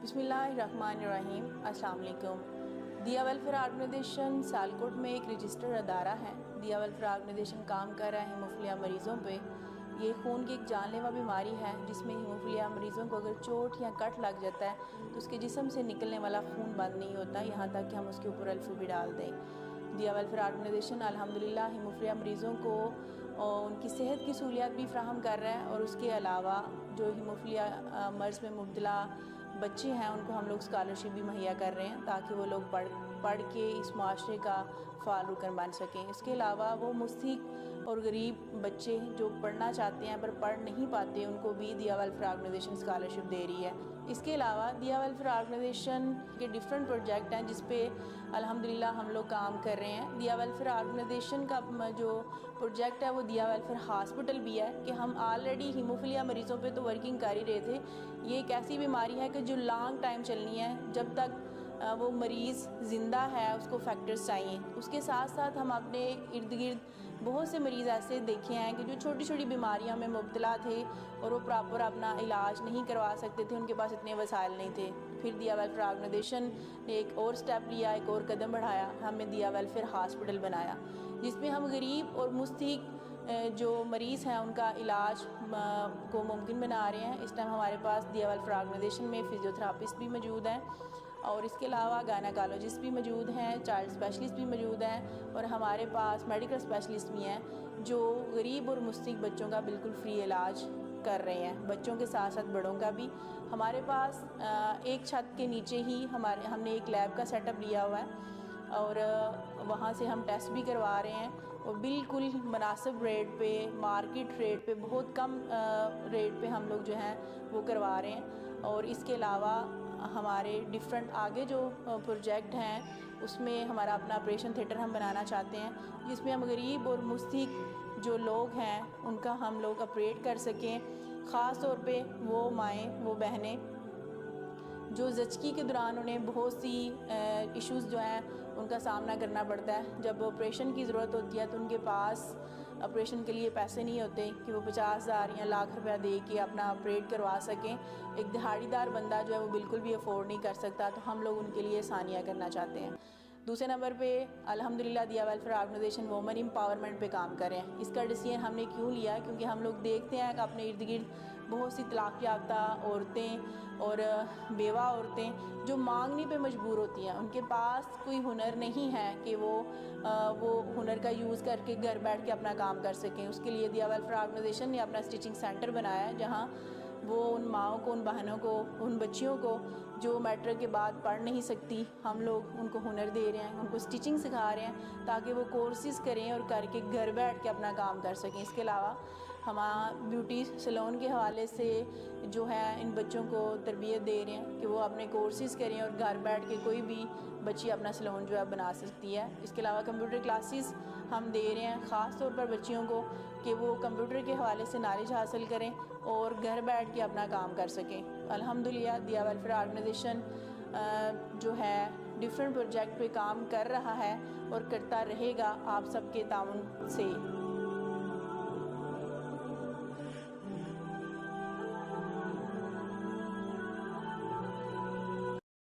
بسم اللہ الرحمن الرحیم۔ السلام علیکم۔ دیا ویلفیئر آرگنائزیشن سیالکوٹ میں ایک رجسٹرڈ ادارہ ہے۔ دیا ویلفیئر آرگنائزیشن کام کر رہا ہے ہیموفیلیا مریضوں پہ۔ یہ خون کی ایک جان لیوا بیماری ہے جس میں ہیموفیلیا مریضوں کو اگر چوٹ یا کٹ لگ جاتا ہے تو اس کے جسم سے نکلنے والا خون بند نہیں ہوتا یہاں تک کہ ہم اس کے اوپر الفو بھی ڈال دیں۔ دیا ویلفیئر آرگنائزیشن الحمدللہ ہیموفیلیا مریضوں کو ان کی صحت کی سہولیات بھی فراہم کر رہا ہے، اور اس کے علاوہ جو ہیموفیلیا مرض میں مبتلا بچے ہیں ان کو ہم لوگ اسکالرشپ بھی مہیا کر رہے ہیں تاکہ وہ لوگ پڑھ کے اس معاشرے کا فعال رکن بن سکیں۔ اس کے علاوہ وہ مستحق اور غریب بچے جو پڑھنا چاہتے ہیں پر پڑھ نہیں پاتے ان کو بھی دیا ویلفیئر آرگنائزیشن اسکالرشپ دے رہی ہے۔ اس کے علاوہ دیا ویلفیئر آرگنائزیشن کے ڈفرینٹ پروجیکٹ ہیں جس پہ الحمدللہ ہم لوگ کام کر رہے ہیں۔ دیا ویلفیئر آرگنائزیشن کا جو پروجیکٹ ہے وہ دیا ویلفیئر ہاسپٹل بھی ہے کہ ہم آلریڈی ہیموفیلیا مریضوں پہ تو ورکنگ کر ہی رہے تھے۔ یہ ایک ایسی بیماری ہے کہ جو لانگ ٹائم چلنی ہے، جب تک وہ مریض زندہ ہے اس کو فیکٹرز چاہیے۔ اس کے ساتھ ساتھ ہم اپنے ارد گرد بہت سے مریض ایسے دیکھے ہیں کہ جو چھوٹی چھوٹی بیماریاں میں مبتلا تھے اور وہ پراپر اپنا علاج نہیں کروا سکتے تھے، ان کے پاس اتنے وسائل نہیں تھے۔ پھر دیا ویلفیئر آرگنائزیشن نے ایک اور سٹیپ لیا، ایک اور قدم بڑھایا، ہم نے دیا ویلفیئر ہاسپٹل بنایا جس میں ہم غریب اور مستحق جو مریض ہیں ان کا علاج کو ممکن بنا رہے ہیں۔ اس ٹائم ہمارے پاس دیا ویلفیئر آرگنائزیشن میں فزیوتھراپسٹ بھی موجود ہیں، اور اس کے علاوہ گائناکالوجسٹ بھی موجود ہیں، چائلڈ اسپیشلسٹ بھی موجود ہیں، اور ہمارے پاس میڈیکل اسپیشلسٹ بھی ہیں جو غریب اور مستحق بچوں کا بالکل فری علاج کر رہے ہیں، بچوں کے ساتھ ساتھ بڑوں کا بھی۔ ہمارے پاس ایک چھت کے نیچے ہی ہم نے ایک لیب کا سیٹ اپ لیا ہوا ہے، اور وہاں سے ہم ٹیسٹ بھی کروا رہے ہیں، اور بالکل مناسب ریٹ پہ، مارکیٹ ریٹ پہ، بہت کم ریٹ پہ ہم لوگ جو ہیں وہ کروا رہے ہیں۔ اور اس کے علاوہ ہمارے ڈفرینٹ آگے جو پروجیکٹ ہیں اس میں ہمارا اپنا آپریشن تھیٹر ہم بنانا چاہتے ہیں جس میں ہم غریب اور مستحق جو لوگ ہیں ان کا ہم لوگ آپریٹ کر سکیں، خاص طور پہ وہ مائیں، وہ بہنیں جو زچگی کے دوران انہیں بہت سی ایشوز جو ہیں ان کا سامنا کرنا پڑتا ہے۔ جب آپریشن کی ضرورت ہوتی ہے تو ان کے پاس آپریشن کے لیے پیسے نہیں ہوتے کہ وہ 50,000 یا لاکھ روپیہ دے کے اپنا آپریٹ کروا سکیں۔ ایک دہاڑی دار بندہ جو ہے وہ بالکل بھی افورڈ نہیں کر سکتا، تو ہم لوگ ان کے لیے آسانیاں کرنا چاہتے ہیں۔ دوسرے نمبر پہ الحمدللہ دیا ویلفیئر آرگنائزیشن وومن امپاورمنٹ پہ کام کر رہے ہیں۔ اس کا ڈیسیژن ہم نے کیوں لیا؟ کیونکہ ہم لوگ دیکھتے ہیں کہ اپنے ارد گرد بہت سی طلاق یافتہ عورتیں اور بیوہ عورتیں جو مانگنے پہ مجبور ہوتی ہیں، ان کے پاس کوئی ہنر نہیں ہے کہ وہ ہنر کا یوز کر کے گھر بیٹھ کے اپنا کام کر سکیں۔ اس کے لیے دیا ویلفیئر آرگنائزیشن نے اپنا اسٹیچنگ سینٹر بنایا ہے جہاں وہ ان ماؤں کو، ان بہنوں کو، ان بچیوں کو جو میٹرک کے بعد پڑھ نہیں سکتی، ہم لوگ ان کو ہنر دے رہے ہیں، ان کو اسٹیچنگ سکھا رہے ہیں تاکہ وہ کورسز کریں اور کر کے گھر بیٹھ کے اپنا کام کر سکیں۔ اس کے علاوہ ہمارا بیوٹی سیلون کے حوالے سے جو ہے ان بچوں کو تربیت دے رہے ہیں کہ وہ اپنے کورسز کریں اور گھر بیٹھ کے کوئی بھی بچی اپنا سیلون جو ہے بنا سکتی ہے۔ اس کے علاوہ کمپیوٹر کلاسز ہم دے رہے ہیں خاص طور پر بچیوں کو کہ وہ کمپیوٹر کے حوالے سے نالج حاصل کریں اور گھر بیٹھ کے اپنا کام کر سکیں۔ الحمدللہ دیا ویلفیئر آرگنائزیشن جو ہے ڈفرینٹ پروجیکٹ پہ کام کر رہا ہے اور کرتا رہے گا آپ سب کے تعاون سے۔